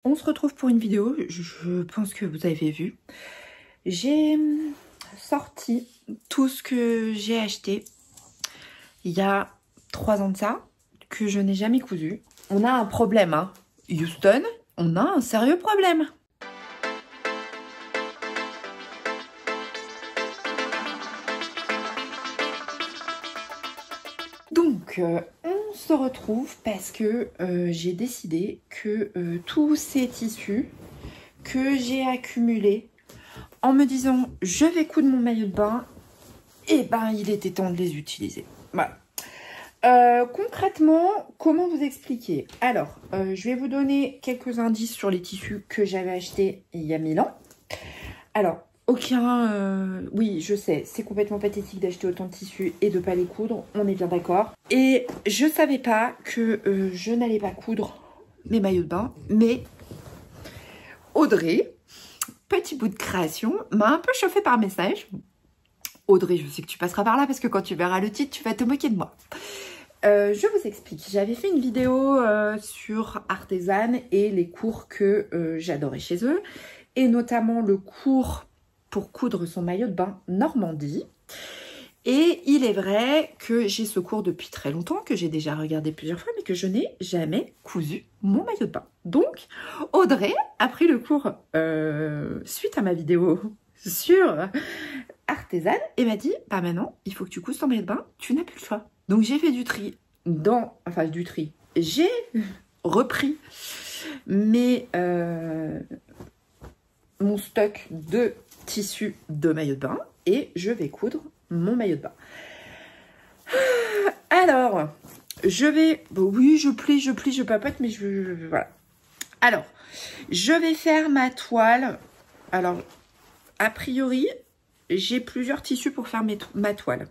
On se retrouve pour une vidéo, je pense que vous avez vu. J'ai sorti tout ce que j'ai acheté il y a 3 ans de ça, que je n'ai jamais cousu. On a un problème, hein. Houston, on a un sérieux problème. Donc, on se retrouve parce que j'ai décidé que tous ces tissus que j'ai accumulés en me disant je vais coudre mon maillot de bain, et ben il était temps de les utiliser. Voilà. Concrètement, comment vous expliquer? Alors, je vais vous donner quelques indices sur les tissus que j'avais achetés il y a 1000 ans. Alors, oui, je sais, c'est complètement pathétique d'acheter autant de tissus et de pas les coudre, on est bien d'accord. Et je savais pas que je n'allais pas coudre mes maillots de bain, mais Audrey, petit bout de création, m'a un peu chauffé par message. Audrey, je sais que tu passeras par là parce que quand tu verras le titre, tu vas te moquer de moi. Je vous explique. J'avais fait une vidéo sur Artezane et les cours que j'adorais chez eux. Et notamment le cours pour coudre son maillot de bain Normandie. Et il est vrai que j'ai ce cours depuis très longtemps, que j'ai déjà regardé plusieurs fois, mais que je n'ai jamais cousu mon maillot de bain. Donc, Audrey a pris le cours suite à ma vidéo sur Artezane et m'a dit, bah maintenant, il faut que tu couses ton maillot de bain, tu n'as plus le choix. Donc j'ai fait du tri j'ai repris mon stock de tissus de maillot de bain et je vais coudre mon maillot de bain. Alors, oui, je plie, je papote, mais voilà. Alors, je vais faire ma toile. Alors, a priori, j'ai plusieurs tissus pour faire ma toile.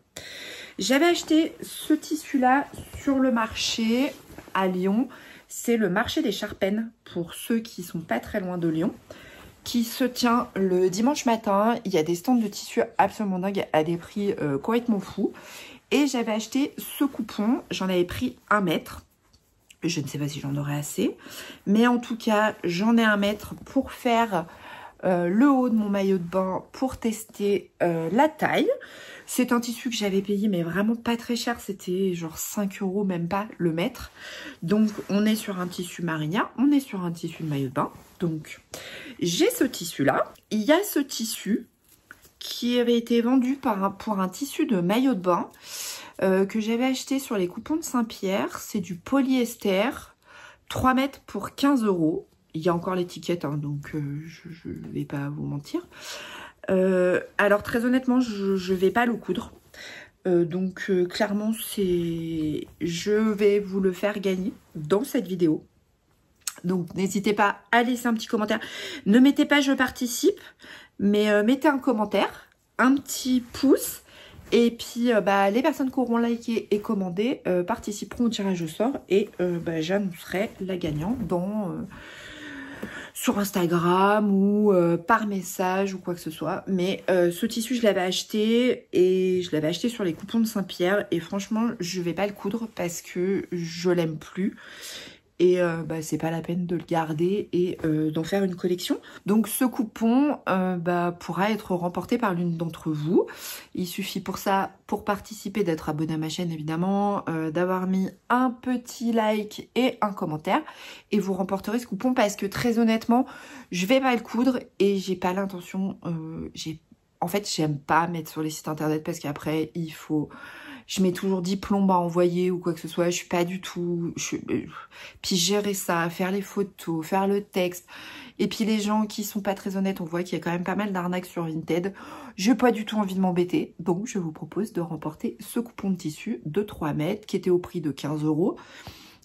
J'avais acheté ce tissu-là sur le marché à Lyon. C'est le marché des Charpennes, pour ceux qui sont pas très loin de Lyon, qui se tient le dimanche matin. Il y a des stands de tissus absolument dingues à des prix complètement fous. Et j'avais acheté ce coupon, j'en avais pris 1 mètre. Je ne sais pas si j'en aurai assez, mais en tout cas, j'en ai 1 mètre pour faire le haut de mon maillot de bain, pour tester la taille. C'est un tissu que j'avais payé, mais vraiment pas très cher. C'était genre 5 €, même pas le mètre. Donc, on est sur un tissu marinière. On est sur un tissu de maillot de bain. Donc, j'ai ce tissu-là. Il y a ce tissu qui avait été vendu pour un tissu de maillot de bain que j'avais acheté sur les coupons de Saint-Pierre. C'est du polyester. 3 mètres pour 15 €. Il y a encore l'étiquette, hein, donc je ne vais pas vous mentir. Alors très honnêtement, je vais pas le coudre. Donc clairement, je vais vous le faire gagner dans cette vidéo. Donc n'hésitez pas à laisser un petit commentaire. Ne mettez pas je participe, mais mettez un commentaire, un petit pouce. Et puis les personnes qui auront liké et commandé participeront au tirage au sort. Et j'annoncerai la gagnante sur Instagram ou par message ou quoi que ce soit. Mais ce tissu, je l'avais acheté et je l'avais acheté sur les coupons de Saint-Pierre. Et franchement, je vais pas le coudre parce que je l'aime plus. Et c'est pas la peine de le garder et d'en faire une collection. Donc ce coupon pourra être remporté par l'une d'entre vous. Il suffit pour ça, pour participer, d'être abonné à ma chaîne évidemment, d'avoir mis un petit like et un commentaire. Et vous remporterez ce coupon parce que très honnêtement, je vais pas le coudre et j'ai pas l'intention... En fait, j'aime pas mettre sur les sites internet parce qu'après, je mets toujours 10 plombes à envoyer ou quoi que ce soit. Je suis pas du tout... Puis gérer ça, faire les photos, faire le texte. Et puis les gens qui sont pas très honnêtes, on voit qu'il y a quand même pas mal d'arnaques sur Vinted. J'ai pas du tout envie de m'embêter. Donc je vous propose de remporter ce coupon de tissu de 3 mètres qui était au prix de 15 €.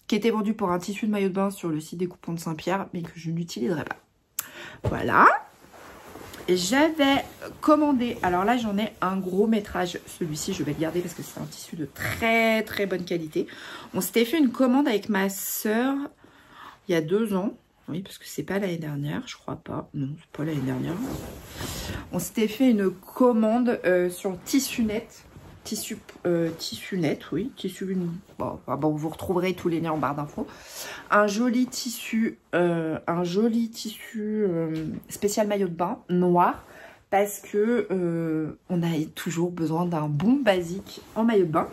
Qui était vendu pour un tissu de maillot de bain sur le site des coupons de Saint-Pierre. Mais que je n'utiliserai pas. Voilà. J'avais commandé, alors là j'en ai un gros métrage, celui-ci je vais le garder parce que c'est un tissu de très très bonne qualité. On s'était fait une commande avec ma soeur il y a 2 ans, oui parce que c'est pas l'année dernière, je crois pas, non c'est pas l'année dernière. On s'était fait une commande sur Tissunet tissu net, oui, tissu, bon, vous retrouverez tous les liens en barre d'infos. Un joli tissu spécial maillot de bain noir, parce que on a toujours besoin d'un bon basique en maillot de bain.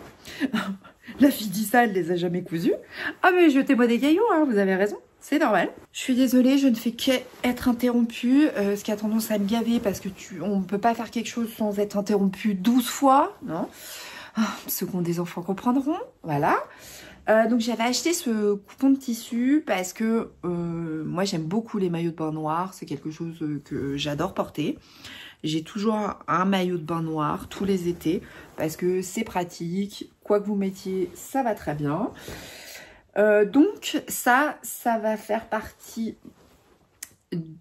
La fille dit ça, elle les a jamais cousus. Ah mais jetez-moi des cailloux, hein, vous avez raison. C'est normal. Je suis désolée, je ne fais qu'être interrompue, ce qui a tendance à me gaver parce que on ne peut pas faire quelque chose sans être interrompu 12 fois, non? Ce qu'ont des enfants comprendront, voilà. Donc j'avais acheté ce coupon de tissu parce que moi j'aime beaucoup les maillots de bain noirs, c'est quelque chose que j'adore porter. J'ai toujours un maillot de bain noir tous les étés parce que c'est pratique, quoi que vous mettiez, ça va très bien. Donc ça va faire partie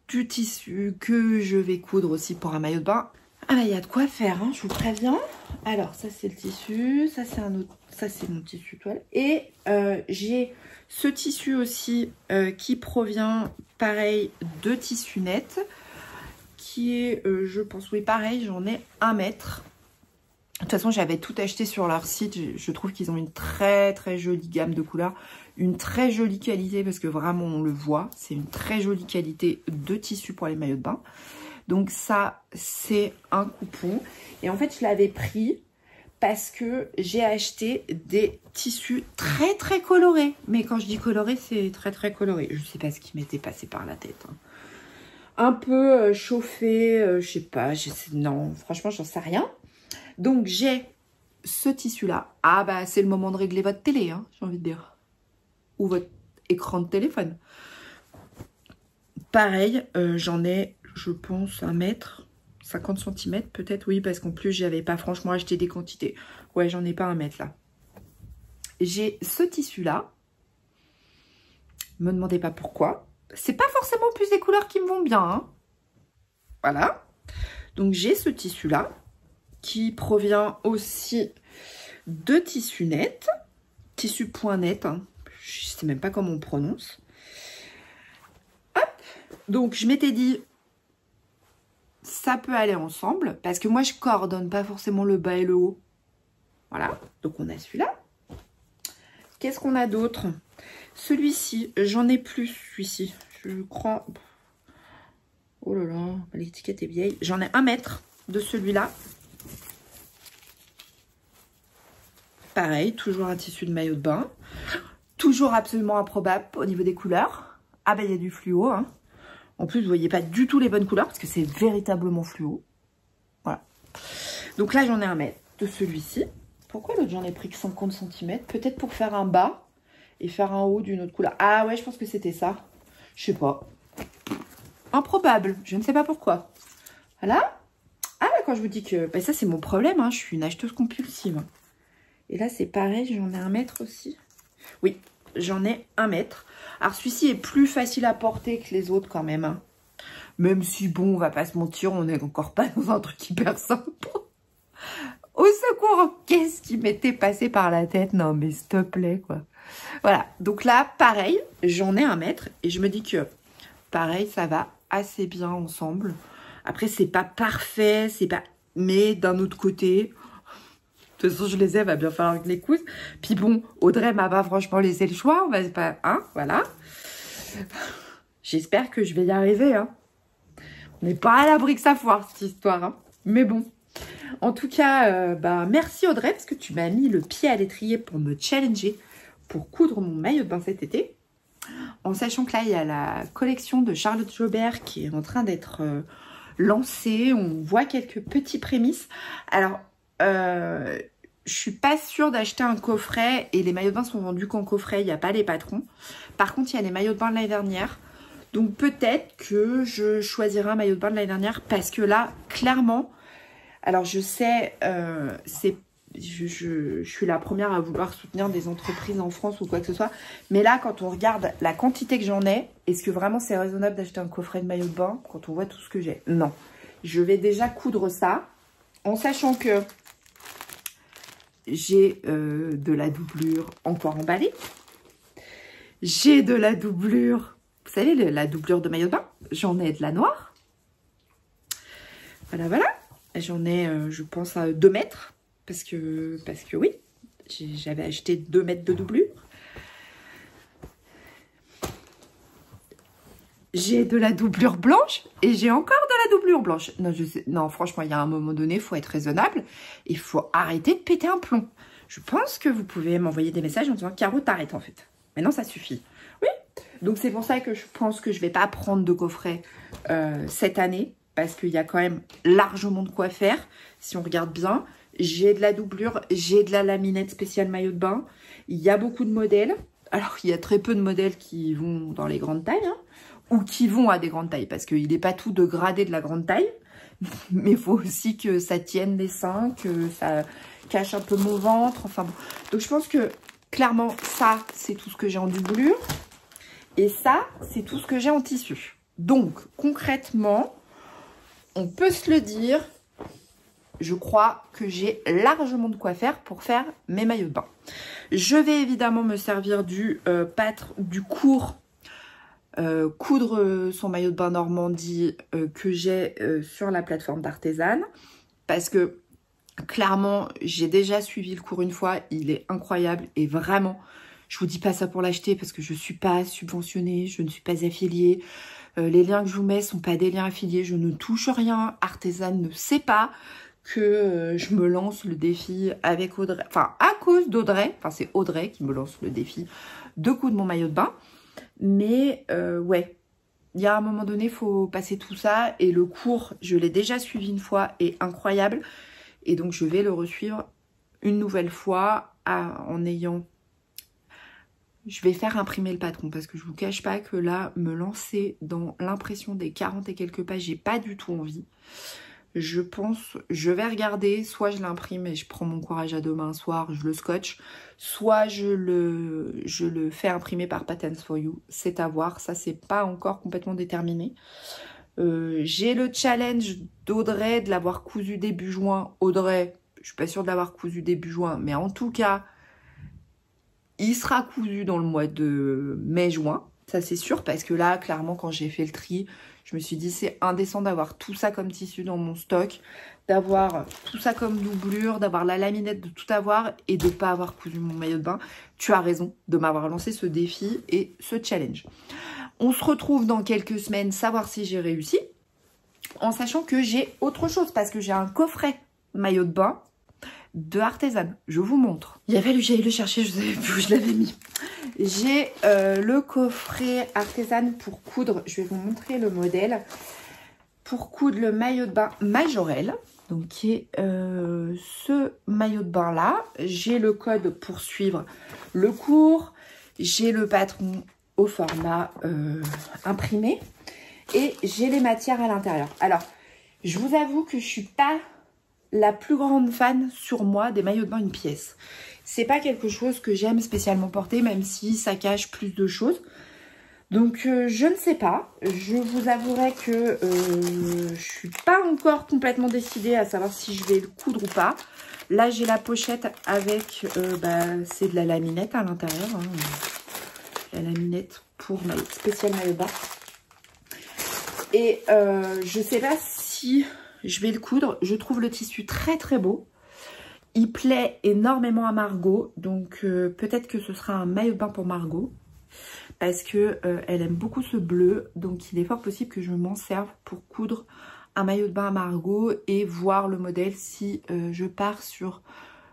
du tissu que je vais coudre aussi pour un maillot de bain. Ah bah il y a de quoi faire, hein, je vous préviens. Alors ça c'est le tissu, ça c'est un autre, ça c'est mon tissu toile. Et j'ai ce tissu aussi qui provient pareil de tissu net, qui est, je pense, oui pareil, j'en ai 1 mètre. De toute façon j'avais tout acheté sur leur site, je trouve qu'ils ont une très très jolie gamme de couleurs. Une très jolie qualité parce que vraiment on le voit, c'est une très jolie qualité de tissu pour les maillots de bain. Donc ça c'est un coupon et en fait je l'avais pris parce que j'ai acheté des tissus très très colorés. Mais quand je dis coloré, c'est très très coloré. Je sais pas ce qui m'était passé par la tête, hein. Un peu chauffé, je sais pas, non franchement j'en sais rien. Donc j'ai ce tissu là. Ah bah c'est le moment de régler votre télé, hein, j'ai envie de dire. Ou votre écran de téléphone. Pareil, j'en ai, je pense, 1 mètre, 50 cm peut-être, oui, parce qu'en plus, j'avais pas franchement acheté des quantités. Ouais, j'en ai pas 1 mètre là. J'ai ce tissu-là. Me demandez pas pourquoi. C'est pas forcément plus des couleurs qui me vont bien, hein. Voilà. Donc, j'ai ce tissu-là, qui provient aussi de tissu net. Tissu point net, hein. Je sais même pas comment on prononce. Hop. Donc, je m'étais dit, ça peut aller ensemble. Parce que moi, je coordonne pas forcément le bas et le haut. Voilà. Donc, on a celui-là. Qu'est-ce qu'on a d'autre? Celui-ci, j'en ai plus, celui-ci. Je crois... Oh là là, l'étiquette est vieille. J'en ai 1 mètre de celui-là. Pareil, toujours un tissu de maillot de bain. Toujours absolument improbable au niveau des couleurs. Ah ben il y a du fluo, hein. En plus, vous voyez pas du tout les bonnes couleurs parce que c'est véritablement fluo. Voilà. Donc là, j'en ai 1 mètre de celui-ci. Pourquoi l'autre, j'en ai pris que 50 cm? Peut-être pour faire un bas et faire un haut d'une autre couleur. Ah ouais, je pense que c'était ça. Je sais pas. Improbable. Je ne sais pas pourquoi. Voilà. Ah là, quand je vous dis que... Ben, ça, c'est mon problème, hein. Je suis une acheteuse compulsive. Et là, c'est pareil. J'en ai 1 mètre aussi. Oui, j'en ai 1 mètre. Alors, celui-ci est plus facile à porter que les autres quand même, hein. Même si, bon, on va pas se mentir, on n'est encore pas dans un truc hyper simple. Au secours, qu'est-ce qui m'était passé par la tête? Non, mais s'il te plaît, quoi. Voilà, donc là, pareil, j'en ai 1 mètre. Et je me dis que, pareil, ça va assez bien ensemble. Après, c'est pas parfait, c'est pas... Mais d'un autre côté... De toute façon, je les ai, va bien falloir que je les couse. Puis bon, Audrey m'a pas franchement laissé le choix. On va pas, hein, voilà. J'espère que je vais y arriver, hein. On n'est pas à l'abri que ça foire, cette histoire, hein. Mais bon. En tout cas, bah, merci Audrey, parce que tu m'as mis le pied à l'étrier pour me challenger, pour coudre mon maillot de bain cet été. En sachant que là, il y a la collection de Charlotte Jobert qui est en train d'être lancée. On voit quelques petits prémices. Alors... je suis pas sûre d'acheter un coffret et les maillots de bain sont vendus qu'en coffret, il n'y a pas les patrons. Par contre, il y a les maillots de bain de l'année dernière. Donc peut-être que je choisirai un maillot de bain de l'année dernière parce que là, clairement, alors je sais, je suis la première à vouloir soutenir des entreprises en France ou quoi que ce soit. Mais là, quand on regarde la quantité que j'en ai, est-ce que vraiment c'est raisonnable d'acheter un coffret de maillot de bain quand on voit tout ce que j'ai? Non. Je vais déjà coudre ça en sachant que j'ai de la doublure encore emballée. J'ai de la doublure, vous savez, la doublure de maillot de bain. J'en ai de la noire. Voilà, voilà. J'en ai, je pense, à 2 mètres. parce que oui, j'avais acheté 2 mètres de doublure. J'ai de la doublure blanche et j'ai encore de la doublure blanche. Non, non, franchement, il y a un moment donné, il faut être raisonnable. Il faut arrêter de péter un plomb. Je pense que vous pouvez m'envoyer des messages en disant « Caro, t'arrêtes en fait. Maintenant, ça suffit. » Oui, donc c'est pour ça que je pense que je ne vais pas prendre de coffret cette année. Parce qu'il y a quand même largement de quoi faire. Si on regarde bien, j'ai de la doublure, j'ai de la laminette spéciale maillot de bain. Il y a beaucoup de modèles. Alors, il y a très peu de modèles qui vont dans les grandes tailles. Hein, ou qui vont à des grandes tailles. Parce qu'il n'est pas tout de grader de la grande taille. Mais il faut aussi que ça tienne les seins, que ça cache un peu mon ventre. Enfin bon. Donc, je pense que clairement, ça, c'est tout ce que j'ai en doublure. Et ça, c'est tout ce que j'ai en tissu. Donc, concrètement, on peut se le dire, je crois que j'ai largement de quoi faire pour faire mes maillots de bain. Je vais évidemment me servir du cours coudre son maillot de bain Normandie que j'ai sur la plateforme d'Artezane. Parce que clairement, j'ai déjà suivi le cours une fois, il est incroyable et vraiment, je vous dis pas ça pour l'acheter parce que je ne suis pas subventionnée, je ne suis pas affiliée. Les liens que je vous mets ne sont pas des liens affiliés, je ne touche rien. Artezane ne sait pas que je me lance le défi avec Audrey, enfin à cause d'Audrey, enfin c'est Audrey qui me lance le défi de coudre mon maillot de bain. Mais ouais, il y a un moment donné, il faut passer tout ça et le cours, je l'ai déjà suivi une fois, est incroyable. Et donc je vais le resuivre une nouvelle fois en ayant... Je vais faire imprimer le patron parce que je vous cache pas que là, me lancer dans l'impression des 40 et quelques pages, j'ai pas du tout envie. Je pense, je vais regarder, soit je l'imprime et je prends mon courage à deux mains un soir, je le scotche, soit je le fais imprimer par Patterns for You. C'est à voir, ça c'est pas encore complètement déterminé. J'ai le challenge d'Audrey de l'avoir cousu début juin. Audrey, je suis pas sûre de l'avoir cousu début juin, mais en tout cas... il sera cousu dans le mois de mai-juin, ça c'est sûr, parce que là, clairement, quand j'ai fait le tri, je me suis dit c'est indécent d'avoir tout ça comme tissu dans mon stock, d'avoir tout ça comme doublure, d'avoir la laminette, de tout avoir et de ne pas avoir cousu mon maillot de bain. Tu as raison de m'avoir lancé ce défi et ce challenge. On se retrouve dans quelques semaines, savoir si j'ai réussi, en sachant que j'ai autre chose, parce que j'ai un coffret maillot de bain de Artezane. Je vous montre. Il a fallu que j'aille le chercher, je savais plus où je l'avais mis. J'ai le coffret Artezane pour coudre. Je vais vous montrer le modèle. Pour coudre le maillot de bain Majorelle. Donc qui est ce maillot de bain là. J'ai le code pour suivre le cours. J'ai le patron au format imprimé. Et j'ai les matières à l'intérieur. Alors, je vous avoue que je suis pas la plus grande fan sur moi des maillots de bain une pièce. C'est pas quelque chose que j'aime spécialement porter, même si ça cache plus de choses. Donc je ne sais pas. Je vous avouerai que je suis pas encore complètement décidée à savoir si je vais le coudre ou pas. Là j'ai la pochette avec c'est de la laminette à l'intérieur. Hein. La laminette pour spécial maillot de bain. Et je sais pas si je vais le coudre. Je trouve le tissu très très beau. Il plaît énormément à Margot. Donc peut-être que ce sera un maillot de bain pour Margot. Parce que elle aime beaucoup ce bleu. Donc il est fort possible que je m'en serve pour coudre un maillot de bain à Margot. Et voir le modèle si je pars sur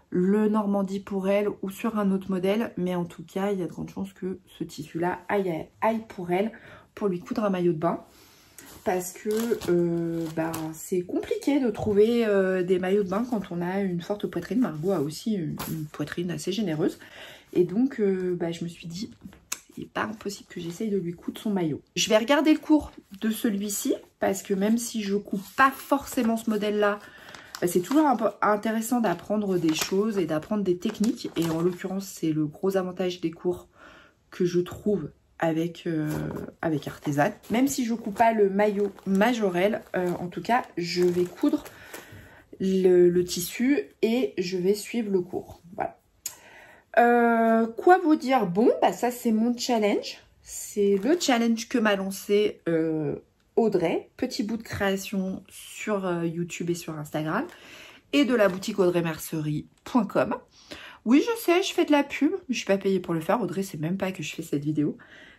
le Normandie pour elle ou sur un autre modèle. Mais en tout cas il y a de grandes chances que ce tissu-là aille pour elle. Pour lui coudre un maillot de bain. Parce que c'est compliqué de trouver des maillots de bain quand on a une forte poitrine. Margot a aussi une poitrine assez généreuse. Et donc, je me suis dit, il n'est pas impossible que j'essaye de lui coudre son maillot. Je vais regarder le cours de celui-ci. Parce que même si je ne coupe pas forcément ce modèle-là, c'est toujours un peu intéressant d'apprendre des choses et d'apprendre des techniques. Et en l'occurrence, c'est le gros avantage des cours que je trouve avec Artezane. Même si je ne coupe pas le maillot Majorelle, en tout cas, je vais coudre le tissu et je vais suivre le cours. Voilà. Quoi vous dire? Bon, ça c'est mon challenge. C'est le challenge que m'a lancé Audrey. Petit bout de création sur YouTube et sur Instagram. et de la boutique audreymercerie.com. Oui, je sais, je fais de la pub, je suis pas payée pour le faire. Audrey sait même pas que je fais cette vidéo.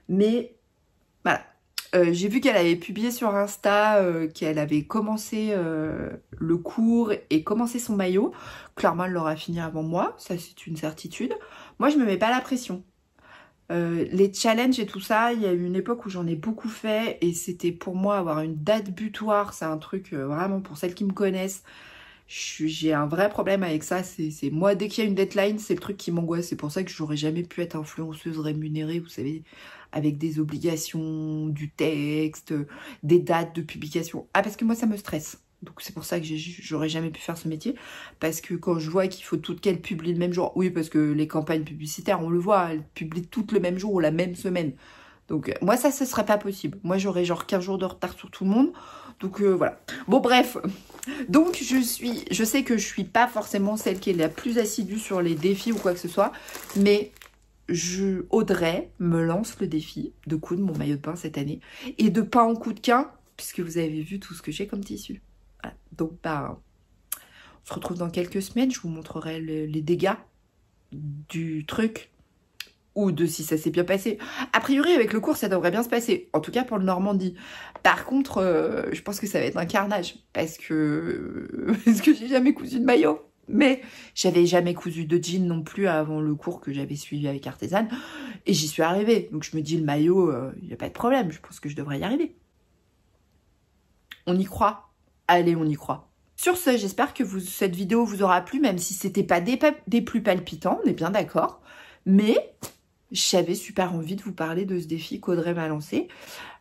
Mais voilà, j'ai vu qu'elle avait publié sur Insta qu'elle avait commencé le cours et commencé son maillot. Clairement, elle l'aura fini avant moi, ça c'est une certitude. Moi, je me mets pas la pression. Les challenges et tout ça, il y a eu une époque où j'en ai beaucoup fait et c'était pour moi avoir une date butoir, c'est un truc vraiment pour celles qui me connaissent. J'ai un vrai problème avec ça, c'est moi dès qu'il y a une deadline, c'est le truc qui m'angoisse. C'est pour ça que j'aurais jamais pu être influenceuse rémunérée, vous savez, avec des obligations, du texte, des dates de publication. Ah, parce que moi ça me stresse. Donc c'est pour ça que j'aurais jamais pu faire ce métier. Parce que quand je vois qu'il faut toutes qu'elles publient le même jour, oui, parce que les campagnes publicitaires, on le voit, elles publient toutes le même jour ou la même semaine. Donc moi ça, ce serait pas possible. Moi j'aurais genre 15 jours de retard sur tout le monde. Donc voilà. Bon bref. Donc je sais que je suis pas forcément celle qui est la plus assidue sur les défis ou quoi que ce soit. Mais Audrey me lance le défi de coudre mon maillot de bain cette année. Et de pas en coup de quin, puisque vous avez vu tout ce que j'ai comme tissu. Voilà. Donc bah, on se retrouve dans quelques semaines. Je vous montrerai les dégâts du truc. Ou de si ça s'est bien passé. A priori, avec le cours, ça devrait bien se passer. En tout cas, pour le Normandie. Par contre, je pense que ça va être un carnage. Parce que j'ai jamais cousu de maillot. Mais j'avais jamais cousu de jean non plus avant le cours que j'avais suivi avec Artisan. Et j'y suis arrivée. Donc je me dis, le maillot, il n'y a pas de problème. Je pense que je devrais y arriver. On y croit. Allez, on y croit. Sur ce, j'espère que cette vidéo vous aura plu, même si c'était pas des plus palpitants, on est bien d'accord. Mais j'avais super envie de vous parler de ce défi qu'Audrey m'a lancé.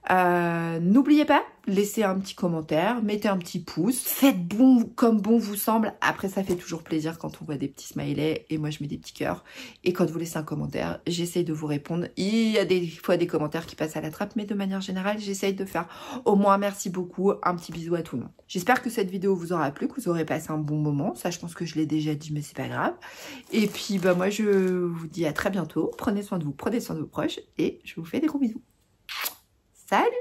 N'oubliez pas, laissez un petit commentaire, mettez un petit pouce, faites bon comme bon vous semble. Après, ça fait toujours plaisir quand on voit des petits smileys et moi je mets des petits cœurs. Et quand vous laissez un commentaire, j'essaye de vous répondre. Il y a des fois des commentaires qui passent à la trappe, mais de manière générale, j'essaye de faire au moins merci beaucoup, un petit bisou à tout le monde. J'espère que cette vidéo vous aura plu, que vous aurez passé un bon moment. Ça, je pense que je l'ai déjà dit, mais c'est pas grave. Et puis, bah, moi, je vous dis à très bientôt. Prenez soin de vous, prenez soin de vos proches et je vous fais des gros bisous. Salut!